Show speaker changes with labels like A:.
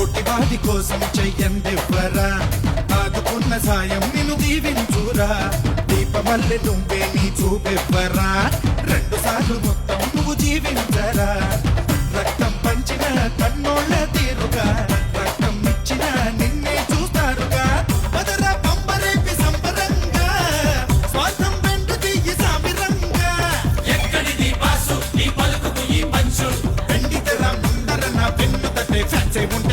A: తోటివాడి కోసం చెయ్యందివ్వరా, ఆదుకున్న సాయం నిన్ను దీవించురా, దీపమల్లె నువ్వే నీ చూపెవ్వరా, 2 సార్లు మొత్తం నువ్వు జీవించరా, రక్తం పంచిన కన్నోళ్ళ తీరుగా, రక్తం ఇచ్చిన నిన్నే చూస్తారుగా, పదరా పంబరేపి సంబరంగా, స్వార్థం వెంట తీయి సామిరంగా,
B: ఎక్కడిది బాసు నీ పలుకుకు ఈ పంచు
A: వెండితెర ముందర నా వెన్ను తట్టే ఫ్యాన్సే ఉంటే